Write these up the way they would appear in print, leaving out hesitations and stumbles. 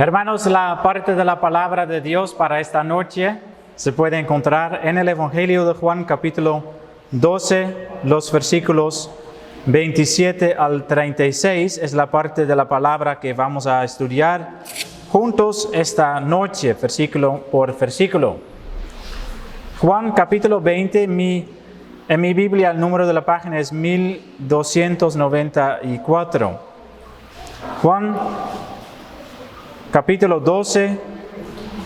Hermanos, la parte de la palabra de Dios para esta noche se puede encontrar en el Evangelio de Juan, capítulo 12, los versículos 27 al 36. Es la parte de la palabra que vamos a estudiar juntos esta noche, versículo por versículo. Juan, capítulo 20, en mi Biblia el número de la página es 1294. Juan, capítulo 12,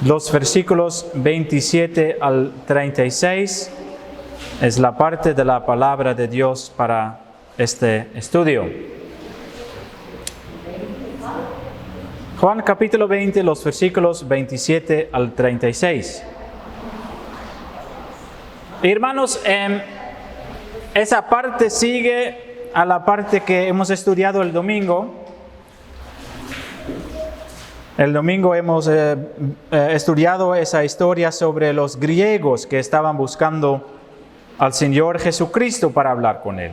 los versículos 27 al 36, es la parte de la palabra de Dios para este estudio. Juan capítulo 20, los versículos 27 al 36. Hermanos, esa parte sigue a la parte que hemos estudiado el domingo. El domingo hemos estudiado esa historia sobre los griegos que estaban buscando al Señor Jesucristo para hablar con Él.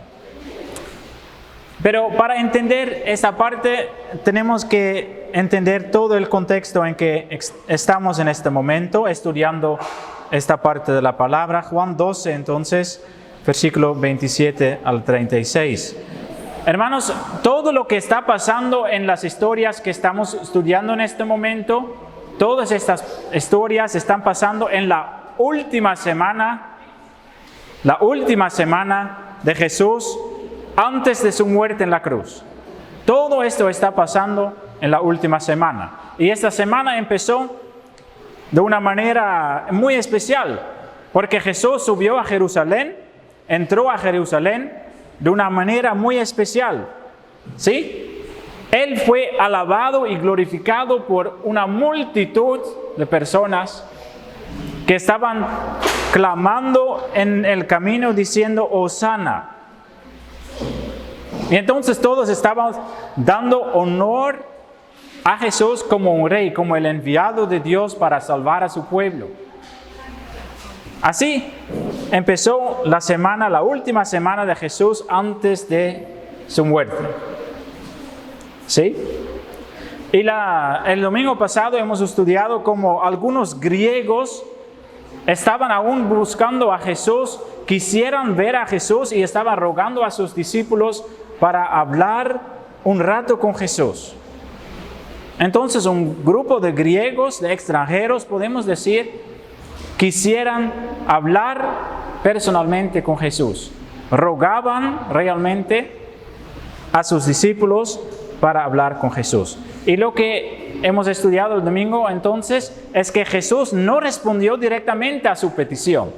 Pero para entender esa parte tenemos que entender todo el contexto en que estamos en este momento estudiando esta parte de la palabra. Juan 12, entonces, versículo 27 al 36. Hermanos, todo lo que está pasando en las historias que estamos estudiando en este momento, todas estas historias están pasando en la última semana de Jesús antes de su muerte en la cruz. Todo esto está pasando en la última semana. Y esta semana empezó de una manera muy especial, porque Jesús subió a Jerusalén, entró a Jerusalén de una manera muy especial, ¿sí? Él fue alabado y glorificado por una multitud de personas que estaban clamando en el camino diciendo Hosana. Y entonces todos estaban dando honor a Jesús como un rey, como el enviado de Dios para salvar a su pueblo. Así empezó la última semana de Jesús antes de su muerte. ¿Sí? Y el domingo pasado hemos estudiado cómo algunos griegos estaban aún buscando a Jesús, quisieran ver a Jesús y estaban rogando a sus discípulos para hablar un rato con Jesús. Entonces un grupo de griegos, de extranjeros, podemos decir, quisieran hablar personalmente con Jesús. Rogaban realmente a sus discípulos para hablar con Jesús. Y lo que hemos estudiado el domingo entonces es que Jesús no respondió directamente a su petición.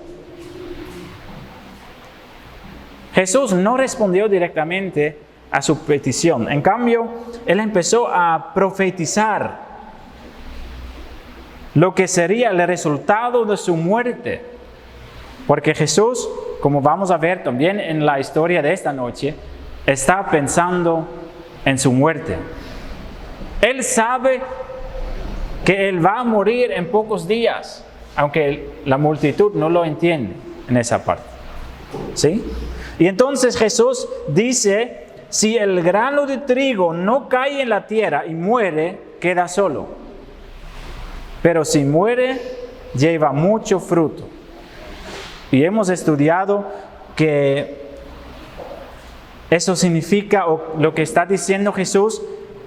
Jesús no respondió directamente a su petición. En cambio, Él empezó a profetizar lo que sería el resultado de su muerte. Porque Jesús, como vamos a ver también en la historia de esta noche, está pensando en su muerte. Él sabe que Él va a morir en pocos días, aunque la multitud no lo entiende en esa parte. ¿Sí? Y entonces Jesús dice, si el grano de trigo no cae en la tierra y muere, queda solo. Pero si muere, lleva mucho fruto. Y hemos estudiado que eso significa, o lo que está diciendo Jesús,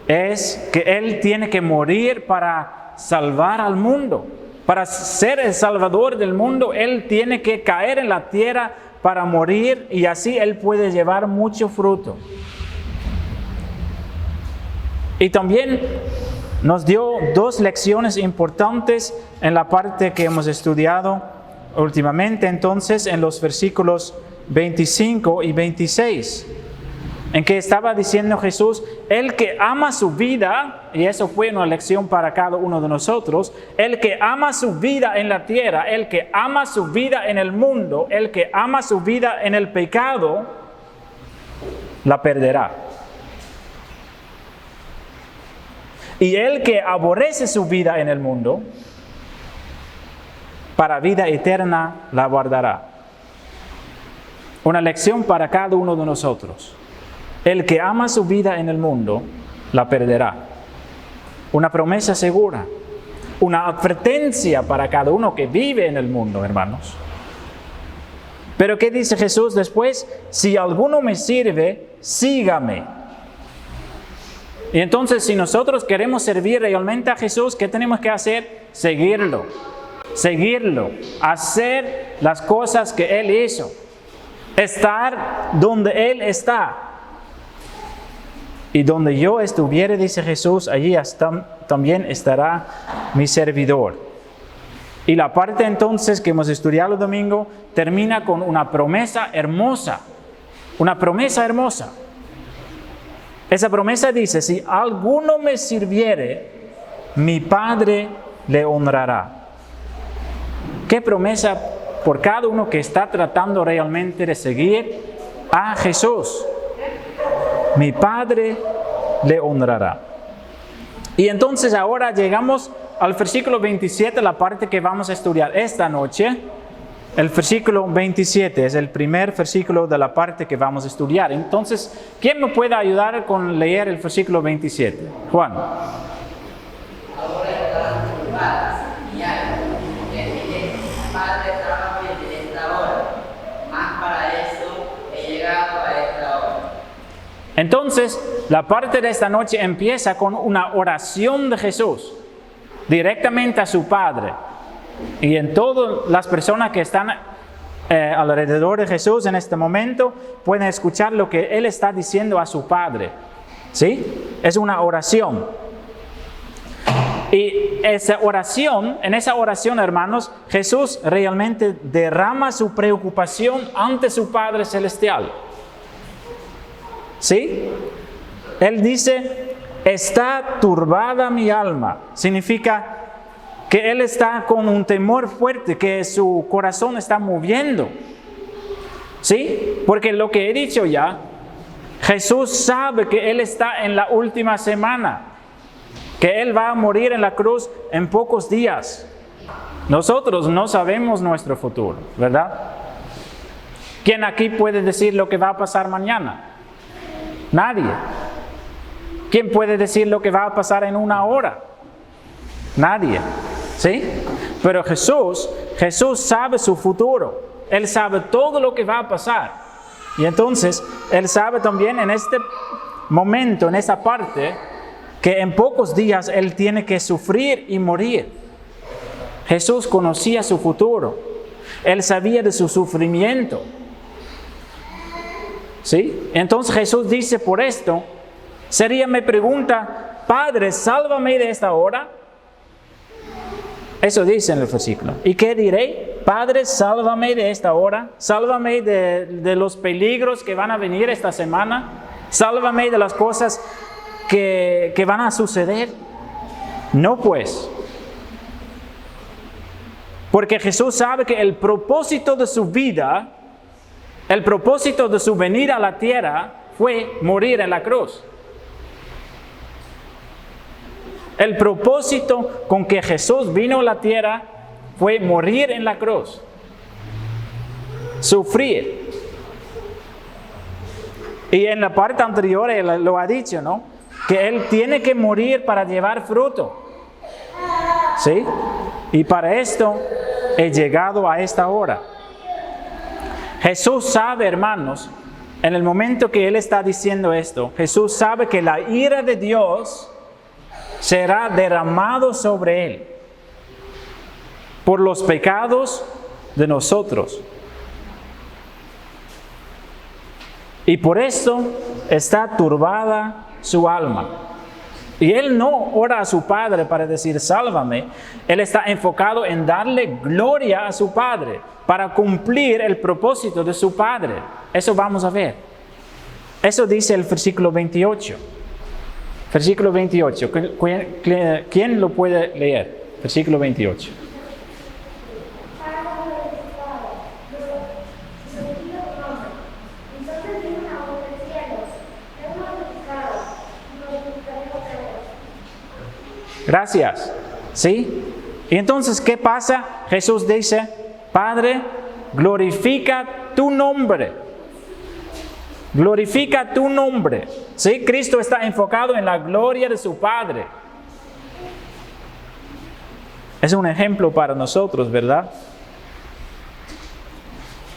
es que Él tiene que morir para salvar al mundo. Para ser el salvador del mundo, Él tiene que caer en la tierra para morir y así Él puede llevar mucho fruto. Y también nos dio dos lecciones importantes en la parte que hemos estudiado últimamente, entonces en los versículos 25 y 26, en que estaba diciendo Jesús, el que ama su vida, y eso fue una lección para cada uno de nosotros, el que ama su vida en la tierra, el que ama su vida en el mundo, el que ama su vida en el pecado, la perderá. Y el que aborrece su vida en el mundo, para vida eterna la guardará. Una lección para cada uno de nosotros. El que ama su vida en el mundo, la perderá. una promesa segura, una advertencia para cada uno que vive en el mundo, hermanos. Pero ¿qué dice Jesús después? Si alguno me sirve, sígame. Y entonces, si nosotros queremos servir realmente a Jesús, ¿qué tenemos que hacer? Seguirlo, hacer las cosas que Él hizo, estar donde Él está. Y donde yo estuviere, dice Jesús, allí también estará mi servidor. Y la parte entonces que hemos estudiado el domingo termina con una promesa hermosa. Una promesa hermosa. Esa promesa dice, si alguno me sirviere, mi Padre le honrará. ¿Qué promesa por cada uno que está tratando realmente de seguir a Jesús? Mi Padre le honrará. Y entonces ahora llegamos al versículo 27, la parte que vamos a estudiar esta noche. El versículo 27 es el primer versículo de la parte que vamos a estudiar. Entonces, ¿quién me puede ayudar con leer el versículo 27? Juan. Ahora estarán turbadas mi alma, porque diré, Padre, trágame en esta hora, mas para eso he llegado a esta hora. Entonces, la parte de esta noche empieza con una oración de Jesús, directamente a su Padre. Y en todas las personas que están alrededor de Jesús en este momento pueden escuchar lo que Él está diciendo a su Padre. ¿Sí? Es una oración. Y en esa oración, hermanos, Jesús realmente derrama su preocupación ante su Padre Celestial. ¿Sí? Él dice, está turbada mi alma. Significa que Él está con un temor fuerte, que su corazón está moviendo. ¿Sí? Porque lo que he dicho ya, Jesús sabe que Él está en la última semana, que Él va a morir en la cruz en pocos días. Nosotros no sabemos nuestro futuro, ¿verdad? ¿Quién aquí puede decir lo que va a pasar mañana? Nadie. ¿Quién puede decir lo que va a pasar en una hora? Nadie. ¿Sí? Pero Jesús sabe su futuro. Él sabe todo lo que va a pasar. Y entonces, Él sabe también en este momento, en esa parte, que en pocos días Él tiene que sufrir y morir. Jesús conocía su futuro. Él sabía de su sufrimiento. ¿Sí? Entonces Jesús dice por esto, sería mi pregunta, Padre, sálvame de esta hora. Eso dice en el versículo. ¿Y qué diré? Padre, sálvame de esta hora. Sálvame de los peligros que van a venir esta semana. Sálvame de las cosas que van a suceder. No pues. Porque Jesús sabe que el propósito de su vida, el propósito de su venida a la tierra fue morir en la cruz. El propósito con que Jesús vino a la tierra fue morir en la cruz. Sufrir. Y en la parte anterior Él lo ha dicho, ¿no? Que Él tiene que morir para llevar fruto. ¿Sí? Y para esto he llegado a esta hora. Jesús sabe, hermanos, en el momento que Él está diciendo esto, Jesús sabe que la ira de Dios será derramado sobre Él por los pecados de nosotros. Y por eso está turbada su alma. Y Él no ora a su Padre para decir, sálvame. Él está enfocado en darle gloria a su Padre para cumplir el propósito de su Padre. Eso vamos a ver. Eso dice el versículo 28. Versículo 28. ¿Quién lo puede leer? Versículo 28. Gracias. ¿Sí? Y entonces, ¿qué pasa? Jesús dice, Padre, glorifica tu nombre. Glorifica tu nombre. ¿Sí? Cristo está enfocado en la gloria de su Padre. Es un ejemplo para nosotros, ¿verdad?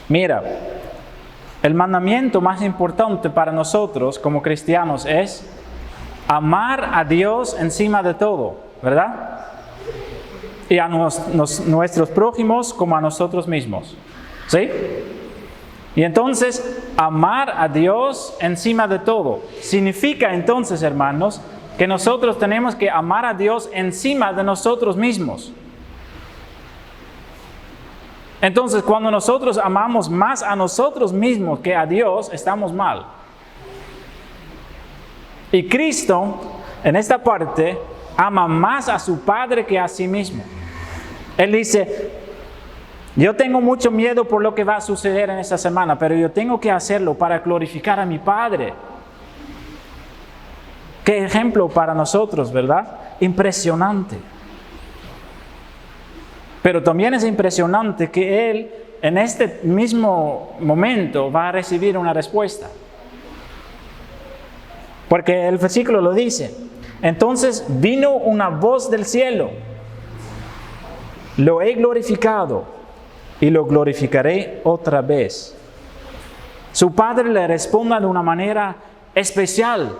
Mira, el mandamiento más importante para nosotros como cristianos es amar a Dios encima de todo, ¿verdad? Y a nuestros prójimos como a nosotros mismos, ¿sí? Y entonces, amar a Dios encima de todo significa entonces, hermanos, que nosotros tenemos que amar a Dios encima de nosotros mismos. Entonces, cuando nosotros amamos más a nosotros mismos que a Dios, estamos mal. Y Cristo, en esta parte, ama más a su Padre que a sí mismo. Él dice, yo tengo mucho miedo por lo que va a suceder en esta semana, pero yo tengo que hacerlo para glorificar a mi Padre. Qué ejemplo para nosotros, ¿verdad? Impresionante. Pero también es impresionante que Él, en este mismo momento, va a recibir una respuesta. Porque el versículo lo dice. Entonces vino una voz del cielo. Lo he glorificado y lo glorificaré otra vez. Su Padre le responde de una manera especial,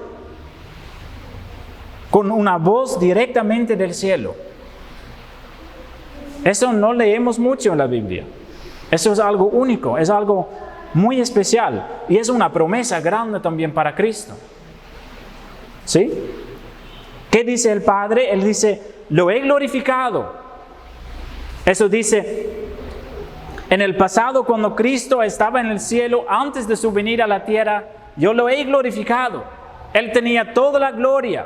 con una voz directamente del cielo. Eso no leemos mucho en la Biblia. Eso es algo único, es algo muy especial. Y es una promesa grande también para Cristo. ¿Sí? ¿Qué dice el Padre? Él dice, lo he glorificado. Eso dice, en el pasado cuando Cristo estaba en el cielo, antes de su venida a la tierra, yo lo he glorificado. Él tenía toda la gloria.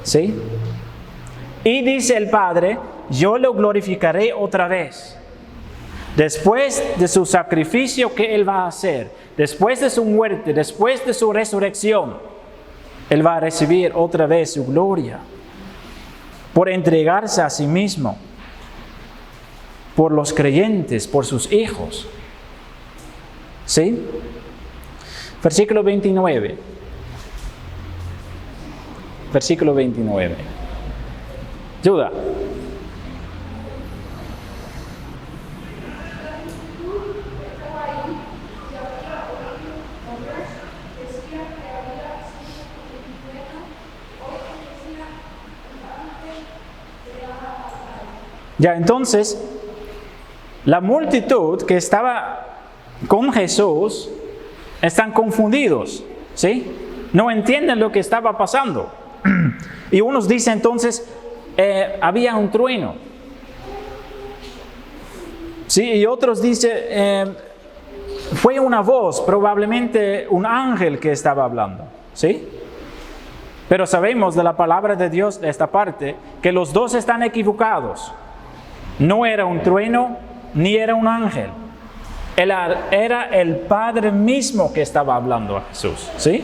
¿Sí? Y dice el Padre, yo lo glorificaré otra vez. Después de su sacrificio que Él va a hacer, después de su muerte, después de su resurrección, Él va a recibir otra vez su gloria por entregarse a sí mismo, por los creyentes, por sus hijos. ¿Sí? Versículo 29. Versículo 29. Ayuda. Ya, entonces, la multitud que estaba con Jesús están confundidos, ¿sí? No entienden lo que estaba pasando. Y unos dicen entonces, había un trueno. Sí, y otros dicen, fue una voz, probablemente un ángel que estaba hablando, ¿sí? Pero sabemos de la palabra de Dios de esta parte que los dos están equivocados. No era un trueno ni era un ángel. Era el Padre mismo que estaba hablando a Jesús, ¿sí?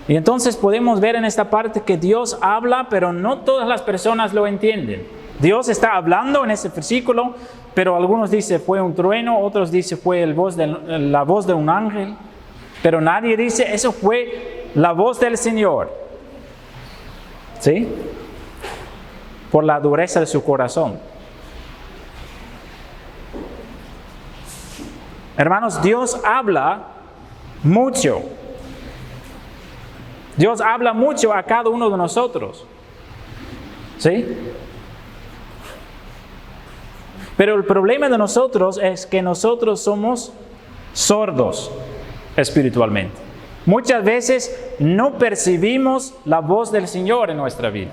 Y entonces podemos ver en esta parte que Dios habla, pero no todas las personas lo entienden. Dios está hablando en ese versículo, pero algunos dicen fue un trueno, otros dicen fue la voz de un ángel, pero nadie dice eso fue la voz del Señor, ¿sí? Por la dureza de su corazón. Hermanos, Dios habla mucho. Dios habla mucho a cada uno de nosotros. ¿Sí? Pero el problema de nosotros es que nosotros somos sordos espiritualmente. Muchas veces no percibimos la voz del Señor en nuestra vida.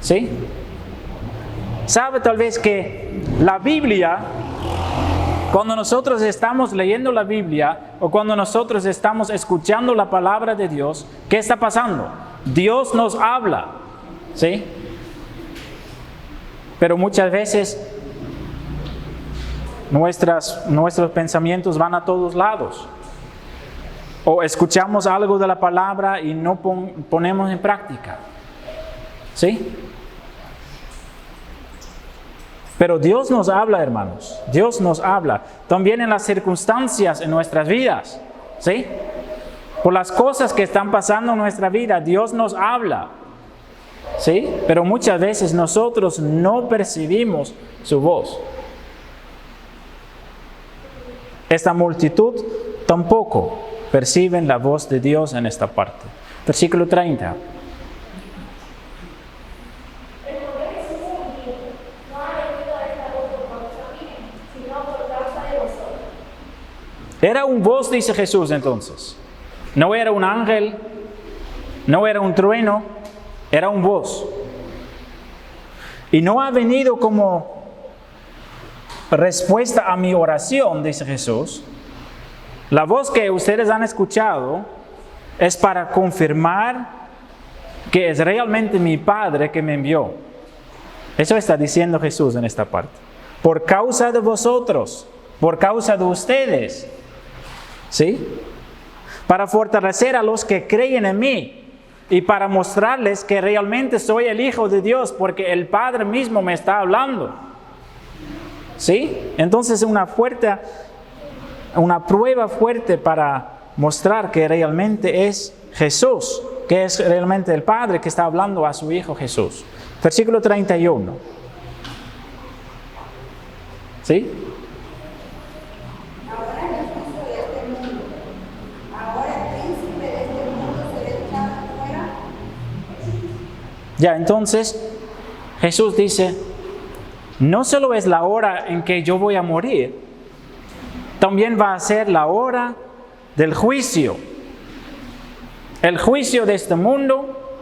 ¿Sí? ¿Sabe tal vez que la Biblia, cuando nosotros estamos leyendo la Biblia o cuando nosotros estamos escuchando la palabra de Dios, ¿qué está pasando? Dios nos habla, ¿sí? Pero muchas veces nuestros pensamientos van a todos lados. O escuchamos algo de la palabra y no ponemos en práctica, ¿sí? Pero Dios nos habla, hermanos. Dios nos habla. También en las circunstancias en nuestras vidas. ¿Sí? Por las cosas que están pasando en nuestra vida, Dios nos habla. ¿Sí? Pero muchas veces nosotros no percibimos su voz. Esta multitud tampoco perciben la voz de Dios en esta parte. Versículo 30. Era un voz, dice Jesús entonces. No era un ángel, no era un trueno, era un voz. Y no ha venido como respuesta a mi oración, dice Jesús. La voz que ustedes han escuchado es para confirmar que es realmente mi Padre que me envió. Eso está diciendo Jesús en esta parte. Por causa de vosotros, por causa de ustedes. ¿Sí? Para fortalecer a los que creen en mí y para mostrarles que realmente soy el Hijo de Dios porque el Padre mismo me está hablando. ¿Sí? Entonces una prueba fuerte para mostrar que realmente es Jesús, que es realmente el Padre que está hablando a su Hijo Jesús. Versículo 31. ¿Sí? Ya, entonces Jesús dice, no solo es la hora en que yo voy a morir, también va a ser la hora del juicio. El juicio de este mundo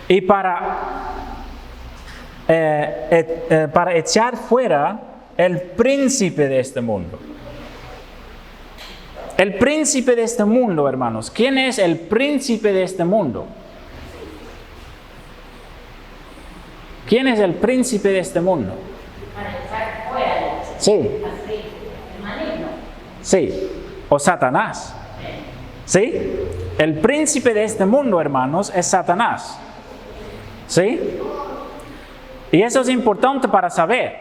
y para echar fuera el príncipe de este mundo. El príncipe de este mundo, hermanos. ¿Quién es el príncipe de este mundo? ¿Quién es el príncipe de este mundo? Sí. Sí. O Satanás. ¿Sí? El príncipe de este mundo, hermanos, es Satanás. ¿Sí? Y eso es importante para saber.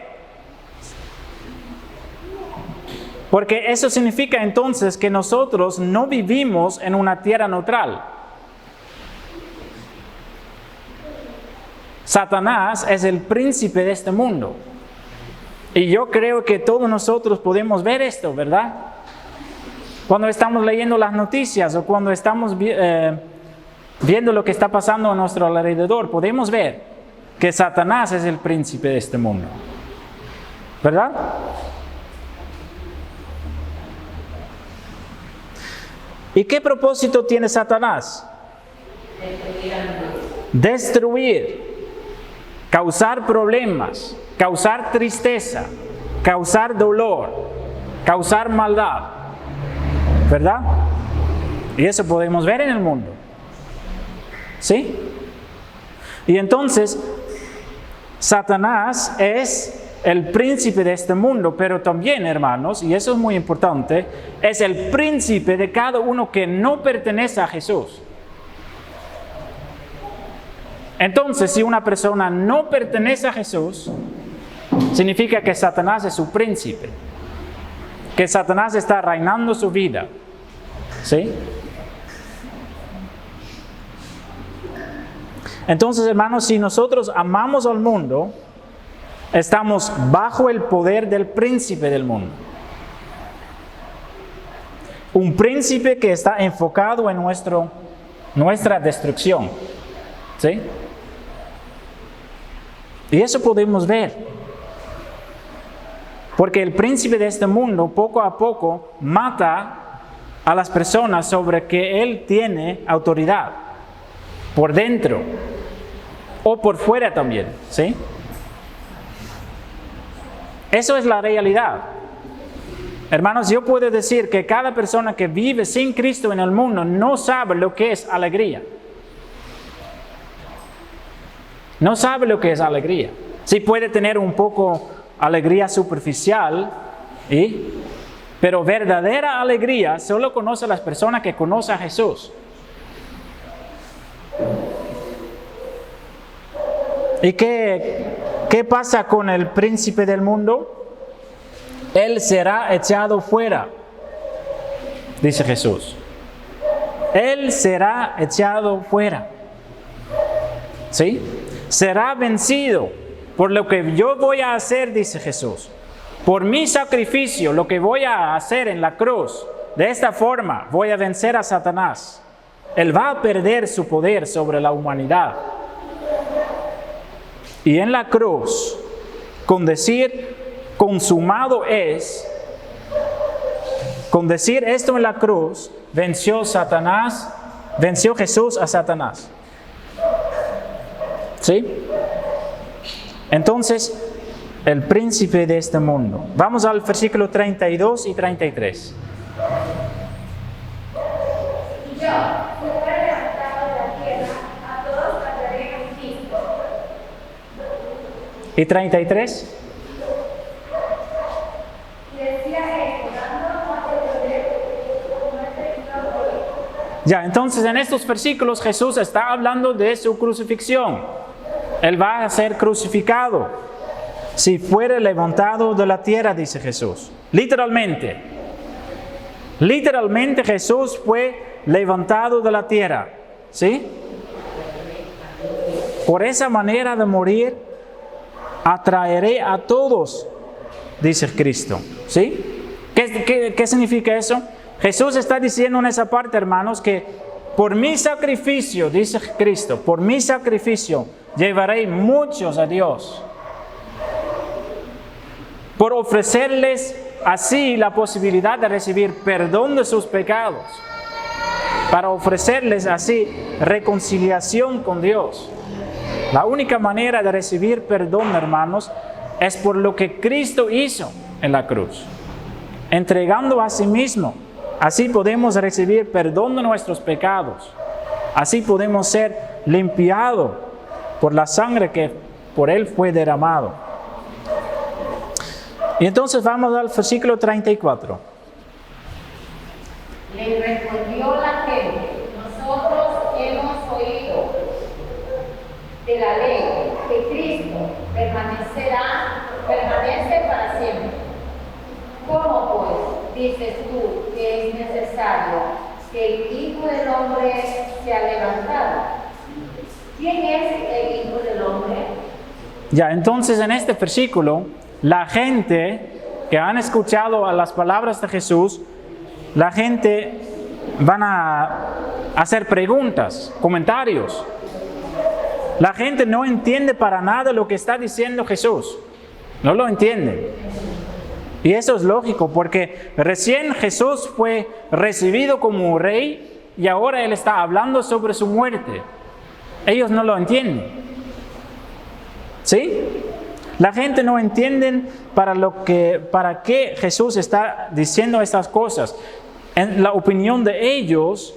Porque eso significa entonces que nosotros no vivimos en una tierra neutral. Satanás es el príncipe de este mundo. Y yo creo que todos nosotros podemos ver esto, ¿verdad? Cuando estamos leyendo las noticias o cuando estamos viendo lo que está pasando a nuestro alrededor, podemos ver que Satanás es el príncipe de este mundo. ¿Verdad? ¿Y qué propósito tiene Satanás? Destruir. Causar problemas, causar tristeza, causar dolor, causar maldad. ¿Verdad? Y eso podemos ver en el mundo. ¿Sí? Y entonces, Satanás es el príncipe de este mundo, pero también, hermanos, y eso es muy importante, es el príncipe de cada uno que no pertenece a Jesús. Entonces, si una persona no pertenece a Jesús, significa que Satanás es su príncipe, que Satanás está reinando su vida. ¿Sí? Entonces, hermanos, si nosotros amamos al mundo, estamos bajo el poder del príncipe del mundo. Un príncipe que está enfocado en nuestra destrucción. ¿Sí? Y eso podemos ver. Porque el príncipe de este mundo poco a poco mata a las personas sobre que él tiene autoridad. Por dentro. O por fuera también. ¿Sí? Eso es la realidad. Hermanos, yo puedo decir que cada persona que vive sin Cristo en el mundo no sabe lo que es alegría. No sabe lo que es alegría. Sí puede tener un poco alegría superficial, pero verdadera alegría solo conoce a las personas que conocen a Jesús. ¿Y qué pasa con el príncipe del mundo? Él será echado fuera, dice Jesús. Él será echado fuera. ¿Sí? Será vencido por lo que yo voy a hacer, dice Jesús. Por mi sacrificio, lo que voy a hacer en la cruz. De esta forma voy a vencer a Satanás. Él va a perder su poder sobre la humanidad. Y en la cruz, con decir consumado es, con decir esto en la cruz, venció Jesús a Satanás. ¿Sí? Entonces, el príncipe de este mundo. Vamos al versículo 32 y 33. Y yo, si fuera levantado de la tierra, a todos mataré con Cristo. ¿Y 33? Y decía esto, dando más de poder, como este Cristo. Ya, entonces en estos versículos Jesús está hablando de su crucifixión. Él va a ser crucificado. Si fuera levantado de la tierra, dice Jesús. Literalmente. Literalmente Jesús fue levantado de la tierra. ¿Sí? Por esa manera de morir, atraeré a todos, dice Cristo. ¿Sí? ¿Qué significa eso? Jesús está diciendo en esa parte, hermanos, que por mi sacrificio, dice Cristo, por mi sacrificio llevaré muchos a Dios. Por ofrecerles así la posibilidad de recibir perdón de sus pecados. Para ofrecerles así reconciliación con Dios. La única manera de recibir perdón, hermanos, es por lo que Cristo hizo en la cruz. Entregando a sí mismo. Así podemos recibir perdón de nuestros pecados. Así podemos ser limpiados por la sangre que por Él fue derramado. Y entonces vamos al versículo 34. Le respondió la gente: nosotros hemos oído de la ley que Cristo permanece para siempre. ¿Cómo pues dices tú que es necesario que el Hijo del Hombre sea levantado? ¿Quién es el Hijo del Hombre? Ya, entonces en este versículo, la gente que han escuchado las palabras de Jesús, la gente van a hacer preguntas, comentarios. La gente no entiende para nada lo que está diciendo Jesús. No lo entienden. Y eso es lógico, porque recién Jesús fue recibido como rey y ahora Él está hablando sobre su muerte. Ellos no lo entienden. ¿Sí? La gente no entiende para qué Jesús está diciendo estas cosas. En la opinión de ellos,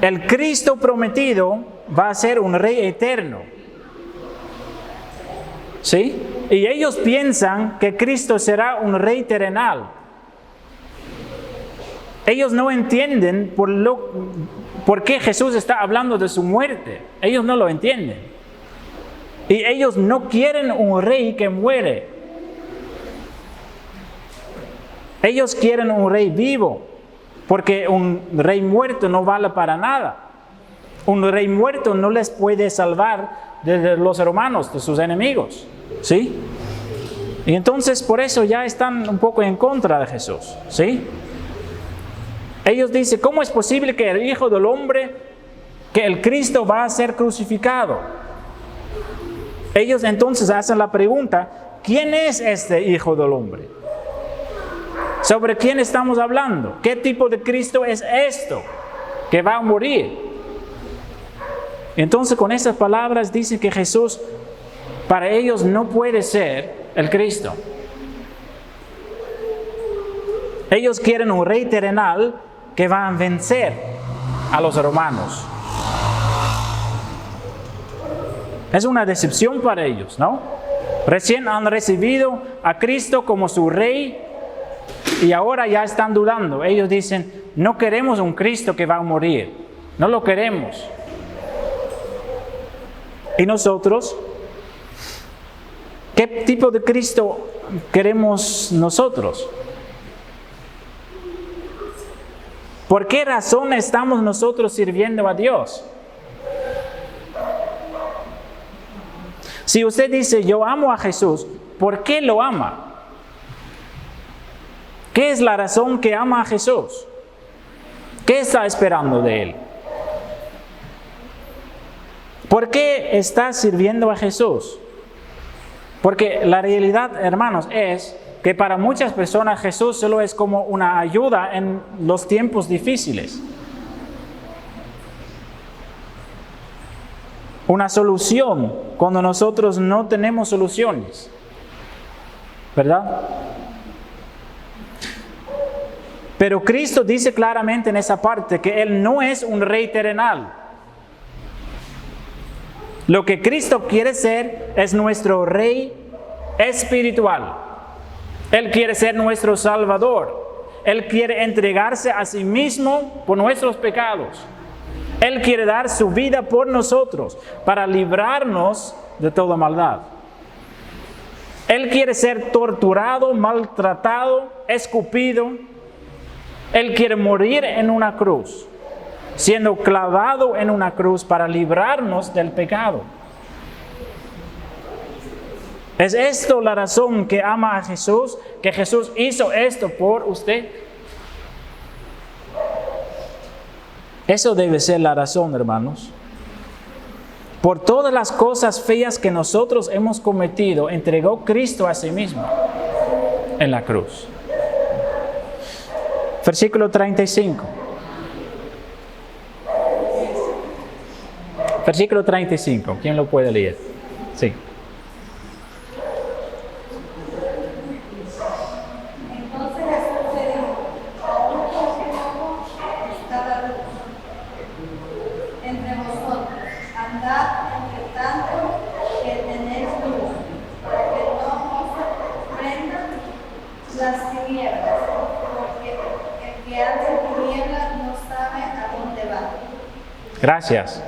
el Cristo prometido va a ser un rey eterno. ¿Sí? Y ellos piensan que Cristo será un rey terrenal. Ellos no entienden por qué Jesús está hablando de su muerte. Ellos no lo entienden. Y ellos no quieren un rey que muere. Ellos quieren un rey vivo, porque un rey muerto no vale para nada. Un rey muerto no les puede salvar de los romanos, de sus enemigos. ¿Sí? Y entonces por eso ya están un poco en contra de Jesús. ¿Sí? Ellos dicen, ¿cómo es posible que el Hijo del Hombre, que el Cristo va a ser crucificado? Ellos entonces hacen la pregunta, ¿quién es este Hijo del Hombre? ¿Sobre quién estamos hablando? ¿Qué tipo de Cristo es esto que va a morir? Entonces con esas palabras dicen que Jesús para ellos no puede ser el Cristo. Ellos quieren un rey terrenal que va a vencer a los romanos. Es una decepción para ellos, ¿no? Recién han recibido a Cristo como su rey y ahora ya están dudando. Ellos dicen, no queremos un Cristo que va a morir. No lo queremos. ¿Y nosotros? ¿Qué tipo de Cristo queremos nosotros? ¿Por qué razón estamos nosotros sirviendo a Dios? Si usted dice, yo amo a Jesús, ¿por qué lo ama? ¿Qué es la razón que ama a Jesús? ¿Qué está esperando de Él? ¿Por qué está sirviendo a Jesús? Porque la realidad, hermanos, es que para muchas personas Jesús solo es como una ayuda en los tiempos difíciles. Una solución cuando nosotros no tenemos soluciones. ¿Verdad? Pero Cristo dice claramente en esa parte que Él no es un rey terrenal. Lo que Cristo quiere ser es nuestro rey espiritual. Él quiere ser nuestro Salvador. Él quiere entregarse a sí mismo por nuestros pecados. Él quiere dar su vida por nosotros para librarnos de toda maldad. Él quiere ser torturado, maltratado, escupido. Él quiere morir en una cruz, siendo clavado en una cruz para librarnos del pecado. ¿Es esto la razón que ama a Jesús? ¿Que Jesús hizo esto por usted? Eso debe ser la razón, hermanos. Por todas las cosas feas que nosotros hemos cometido, entregó Cristo a sí mismo en la cruz. Versículo 35. Versículo 35. ¿Quién lo puede leer? Sí. Entonces Jesús le dijo, aún poco está la luz entre vosotros, andad entre tanto que tenéis luz, para que no os prendan las tinieblas, porque el que anda en tinieblas no sabe a dónde va. Gracias.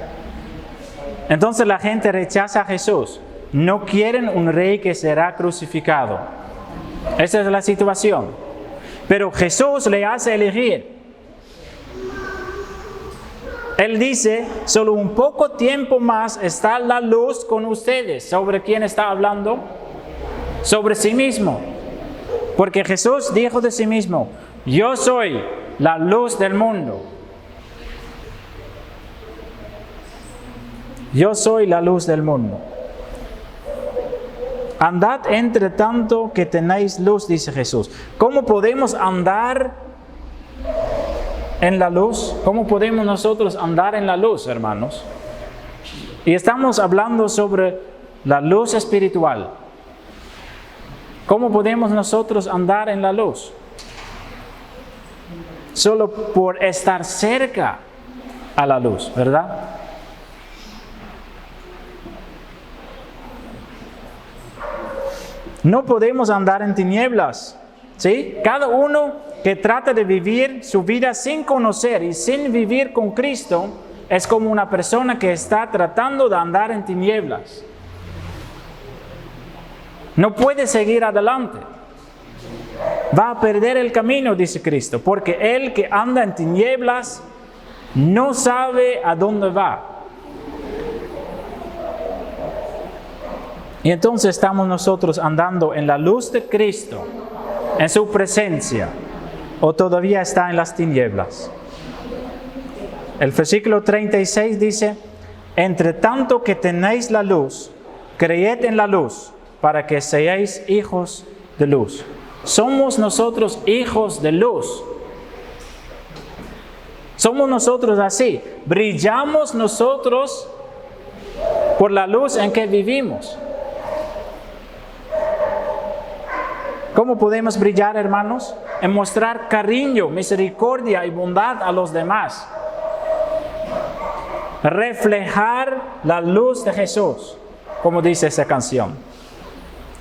Entonces la gente rechaza a Jesús. No quieren un rey que será crucificado. Esa es la situación. Pero Jesús le hace elegir. Él dice, solo un poco tiempo más está la luz con ustedes. ¿Sobre quién está hablando? Sobre sí mismo. Porque Jesús dijo de sí mismo, yo soy la luz del mundo. Yo soy la luz del mundo. Andad entre tanto que tenéis luz, dice Jesús. ¿Cómo podemos andar en la luz? ¿Cómo podemos nosotros andar en la luz, hermanos? Y estamos hablando sobre la luz espiritual. ¿Cómo podemos nosotros andar en la luz? Solo por estar cerca a la luz, ¿verdad? No podemos andar en tinieblas, ¿sí? Cada uno que trata de vivir su vida sin conocer y sin vivir con Cristo es como una persona que está tratando de andar en tinieblas. No puede seguir adelante. Va a perder el camino, dice Cristo, porque el que anda en tinieblas no sabe a dónde va. Y entonces estamos nosotros andando en la luz de Cristo, en su presencia, o todavía está en las tinieblas. El versículo 36 dice, entre tanto que tenéis la luz, creed en la luz, para que seáis hijos de luz. Somos nosotros hijos de luz. Somos nosotros así. Brillamos nosotros por la luz en que vivimos. ¿Cómo podemos brillar, hermanos? En mostrar cariño, misericordia y bondad a los demás. Reflejar la luz de Jesús, como dice esa canción.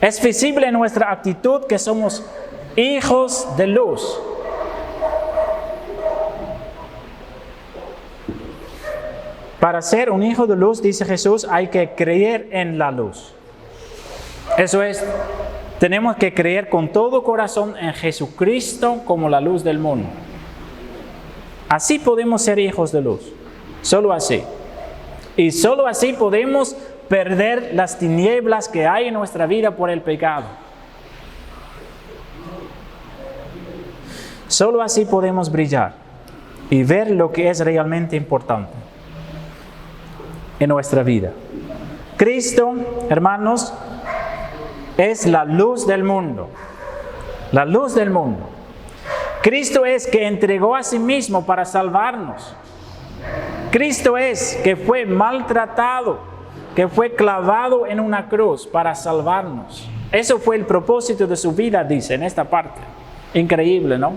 Es visible en nuestra actitud que somos hijos de luz. Para ser un hijo de luz, dice Jesús, hay que creer en la luz. Eso es, tenemos que creer con todo corazón en Jesucristo como la luz del mundo. Así podemos ser hijos de luz. Solo así. Y solo así podemos perder las tinieblas que hay en nuestra vida por el pecado. Solo así podemos brillar y ver lo que es realmente importante en nuestra vida. Cristo, hermanos, es la luz del mundo. La luz del mundo. Cristo es que entregó a sí mismo para salvarnos. Cristo es que fue maltratado, que fue clavado en una cruz para salvarnos. Eso fue el propósito de su vida, dice en esta parte. Increíble, ¿no?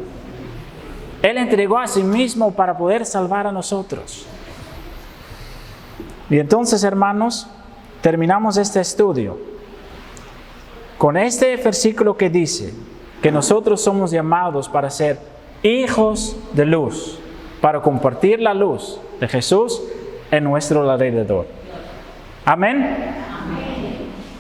Él entregó a sí mismo para poder salvar a nosotros. Y entonces, hermanos, terminamos este estudio con este versículo que dice que nosotros somos llamados para ser hijos de luz, para compartir la luz de Jesús en nuestro alrededor. Amén.